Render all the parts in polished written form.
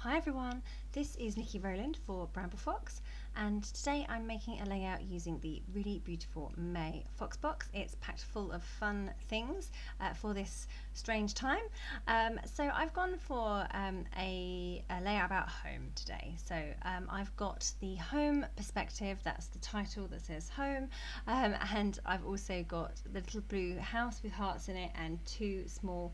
Hi everyone, this is Niki Rowland for Bramble Fox, and today I'm making a layout using the really beautiful May Fox box. It's packed full of fun things for this strange time. So I've gone for a layout about home today. So I've got the home perspective, that's the title that says home, and I've also got the little blue house with hearts in it and two small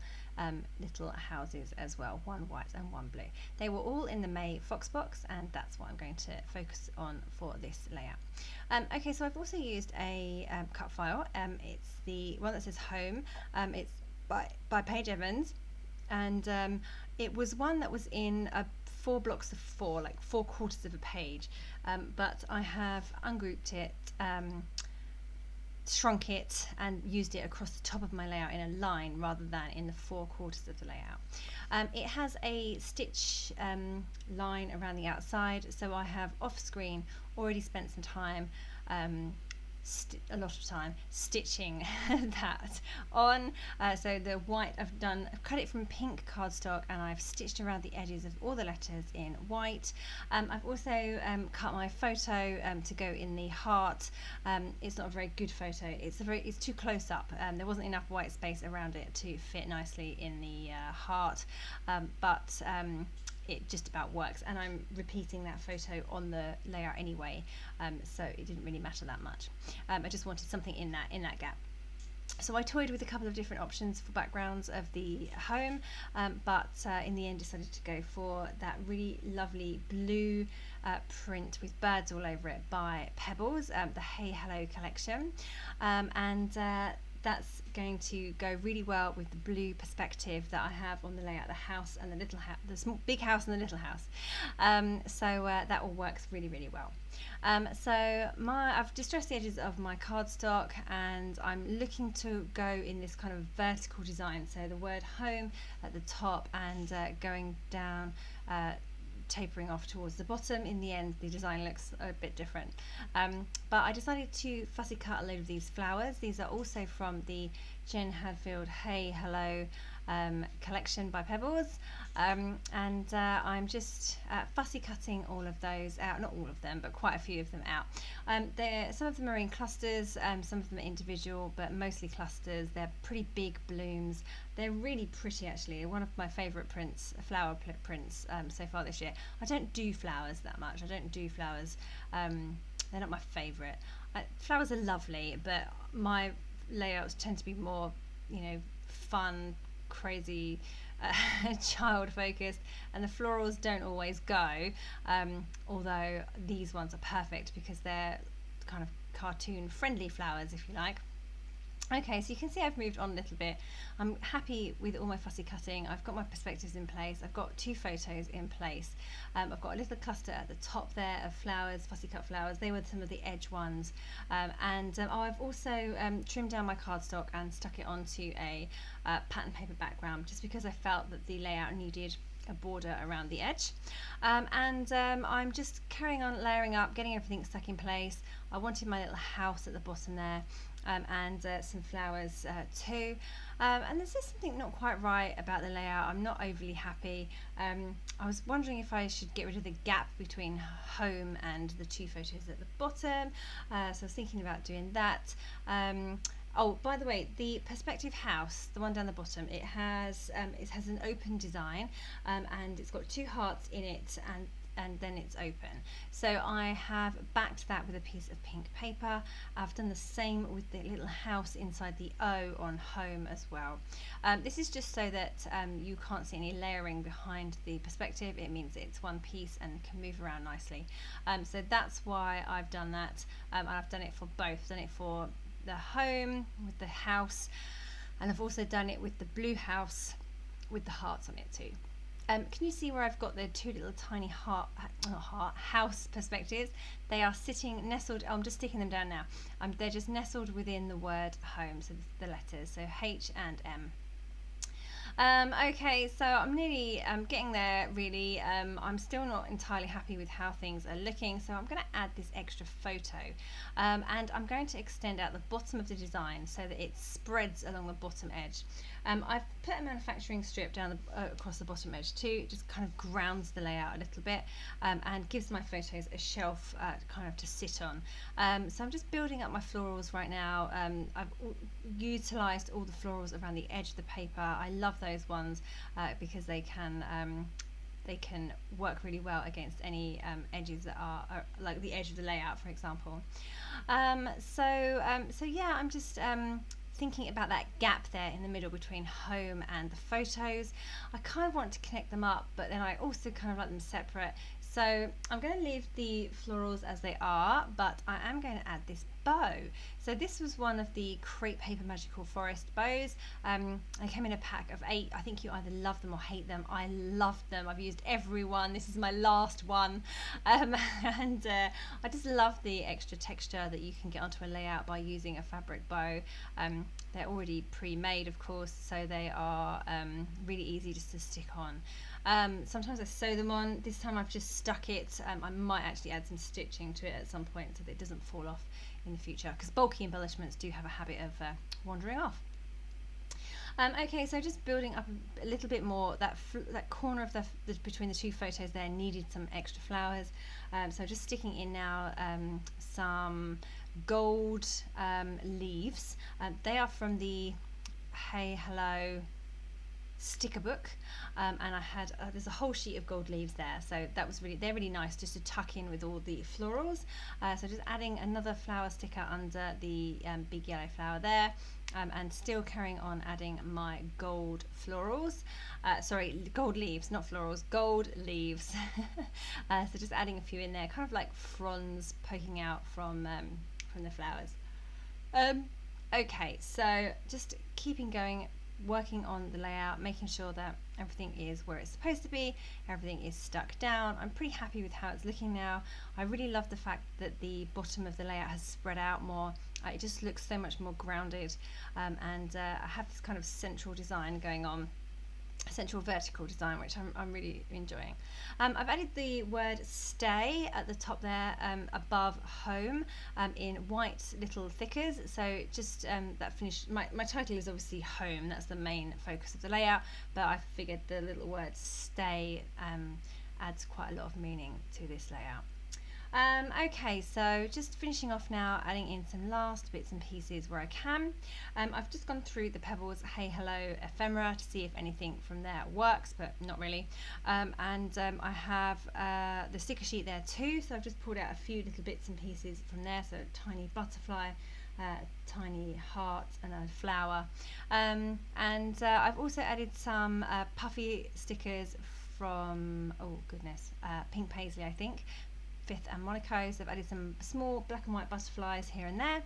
little houses as well, one white and one blue. They were all in the May Fox box, and that's what I'm going to focus on for this layout. Okay, so I've also used a cut file. It's the one that says home. It's by Paige Evans, and it was one that was in 4 blocks of 4, like 4/4 of a page, but I have ungrouped it, shrunk it and used it across the top of my layout in a line rather than in the 4/4 of the layout. It has a stitch line around the outside, so I have off screen already spent some time, a lot of time stitching that on. So the white I've cut it from pink cardstock and I've stitched around the edges of all the letters in white. I've also cut my photo to go in the heart. It's not a very good photo, it's too close up. There wasn't enough white space around it to fit nicely in the heart, but it just about works, and I'm repeating that photo on the layout anyway, so it didn't really matter that much. I just wanted something in that gap. So I toyed with a couple of different options for backgrounds of the home, but in the end decided to go for that really lovely blue print with birds all over it by Pebbles, the Hey Hello collection, and that's going to go really well with the blue perspective that I have on the layout, the house and the little house, the big house and the little house. So that all works really, really well. So I've distressed the edges of my cardstock, and I'm looking to go in this kind of vertical design. So the word home at the top and going down, tapering off towards the bottom. In the end the design looks a bit different, but I decided to fussy cut a load of these flowers. These are also from the Jen Hadfield Hey Hello collection by Pebbles, and I'm just fussy cutting all of those out, not all of them but quite a few of them out. Some of them are in clusters, some of them are individual, but mostly clusters. They're pretty big blooms. They're really pretty actually, one of my favourite prints, flower prints so far this year. I don't do flowers that much, they're not my favourite. Flowers are lovely, but my layouts tend to be more, fun, crazy, child focused, and the florals don't always go, although these ones are perfect because they're kind of cartoon friendly flowers, if you like. Okay, so you can see I've moved on a little bit. I'm happy with all my fussy cutting. I've got my perspectives in place. I've got 2 photos in place. I've got a little cluster at the top there of flowers, fussy cut flowers. They were some of the edge ones. I've also trimmed down my cardstock and stuck it onto a pattern paper background, just because I felt that the layout needed a border around the edge. I'm just carrying on layering up, getting everything stuck in place. I wanted my little house at the bottom there, and some flowers too. And there's just something not quite right about the layout. I'm not overly happy. I was wondering if I should get rid of the gap between home and the 2 photos at the bottom, so I was thinking about doing that. Oh, by the way, the perspective house, the one down the bottom, it has an open design, and it's got 2 hearts in it, and then it's open. So I have backed that with a piece of pink paper. I've done the same with the little house inside the O on home as well. This is just so that you can't see any layering behind the perspective. It means it's one piece and can move around nicely. So that's why I've done that, and I've done it for both. I've done it for the home with the house, and I've also done it with the blue house with the hearts on it too. Can you see where I've got the 2 little tiny house perspectives? They are sitting nestled. I'm just sticking them down now. They're just nestled within the word home, so the letters, so H and M. Okay, so I'm nearly getting there really. I'm still not entirely happy with how things are looking, so I'm going to add this extra photo, and I'm going to extend out the bottom of the design so that it spreads along the bottom edge. I've put a manufacturing strip down across the bottom edge too. It just kind of grounds the layout a little bit and gives my photos a shelf kind of to sit on. So I'm just building up my florals right now. I've utilised all the florals around the edge of the paper. I love those ones because they can work really well against any edges that are like the edge of the layout, for example. So yeah, I'm just thinking about that gap there in the middle between home and the photos. I kind of want to connect them up, but then I also kind of like them separate. So I'm going to leave the florals as they are, but I am going to add this bow. So this was one of the Crepe Paper Magical Forest bows. They came in a pack of 8. I think you either love them or hate them. I loved them. I've used every one. This is my last one. And I just love the extra texture that you can get onto a layout by using a fabric bow. They're already pre-made, of course, so they are really easy just to stick on. Sometimes I sew them on. This time I've just stuck it. I might actually add some stitching to it at some point so that it doesn't fall off in the future, because bulky embellishments do have a habit of wandering off. Okay, so just building up a little bit more. That corner of the between the two photos there needed some extra flowers. So just sticking in now some gold leaves. They are from the Hey Hello sticker book, and I had there's a whole sheet of gold leaves there, so that was they're really nice just to tuck in with all the florals. So just adding another flower sticker under the big yellow flower there, and still carrying on adding my gold florals, sorry, gold leaves, not florals, gold leaves. So just adding a few in there, kind of like fronds poking out from the flowers. Okay, so just keeping going, working on the layout, making sure that everything is where it's supposed to be, everything is stuck down. I'm pretty happy with how it's looking now. I really love the fact that the bottom of the layout has spread out more. It just looks so much more grounded, and I have this kind of central design going on, central vertical design, which I'm really enjoying. I've added the word stay at the top there, above home, in white little thickers. So just that finished, my title is obviously home, that's the main focus of the layout, but I figured the little word stay adds quite a lot of meaning to this layout. Okay, so just finishing off now, adding in some last bits and pieces where I can. I've just gone through the Pebbles Hey Hello ephemera to see if anything from there works, but not really. I have the sticker sheet there too, so I've just pulled out a few little bits and pieces from there. So a tiny butterfly, tiny heart, and a flower. I've also added some puffy stickers from, oh goodness, Pink Paisley, I think. Fifth and Monaco, so I've added some small black and white butterflies here and there.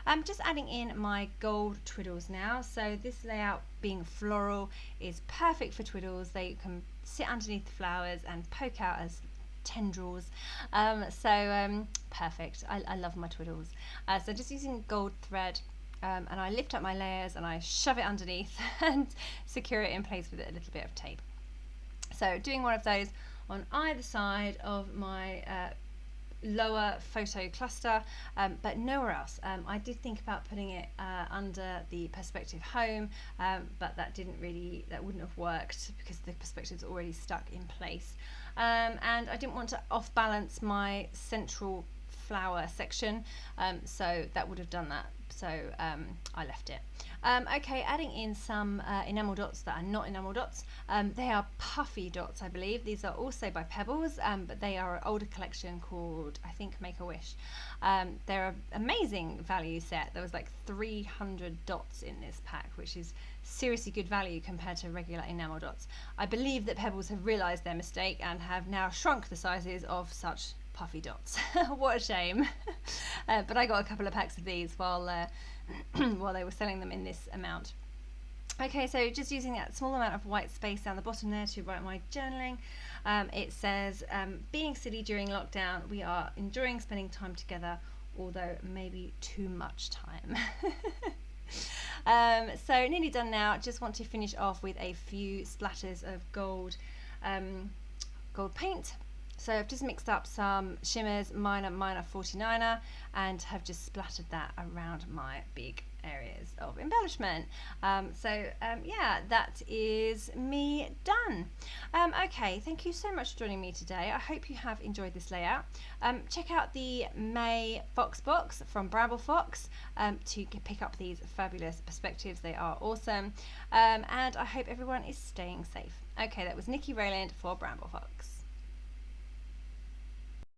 I'm just adding in my gold twiddles now. So this layout, being floral, is perfect for twiddles. They can sit underneath the flowers and poke out as tendrils. Perfect. I love my twiddles. So just using gold thread, and I lift up my layers and I shove it underneath and secure it in place with a little bit of tape. So doing one of those on either side of my lower photo cluster, but nowhere else. I did think about putting it under the perspective home, but that wouldn't have worked because the perspective's already stuck in place. And I didn't want to off balance my central flower section, so that would have done that. So I left it. Okay, adding in some enamel dots that are not enamel dots. They are puffy dots, I believe. These are also by Pebbles, but they are an older collection called, I think, Make-A-Wish. They're an amazing value set. There was like 300 dots in this pack, which is seriously good value compared to regular enamel dots. I believe that Pebbles have realised their mistake and have now shrunk the sizes of such puffy dots. What a shame. But I got a couple of packs of these while they were selling them in this amount. Okay, so just using that small amount of white space down the bottom there to write my journaling. It says, being silly during lockdown, we are enjoying spending time together, although maybe too much time. So nearly done now. Just want to finish off with a few splatters of gold paint. So I've just mixed up some shimmers, minor 49er, and have just splattered that around my big areas of embellishment. Yeah, that is me done. Okay, thank you so much for joining me today. I hope you have enjoyed this layout. Check out the May Fox box from Bramble Fox to pick up these fabulous perspectives. They are awesome. And I hope everyone is staying safe. Okay, that was Niki Rowland for Bramble Fox.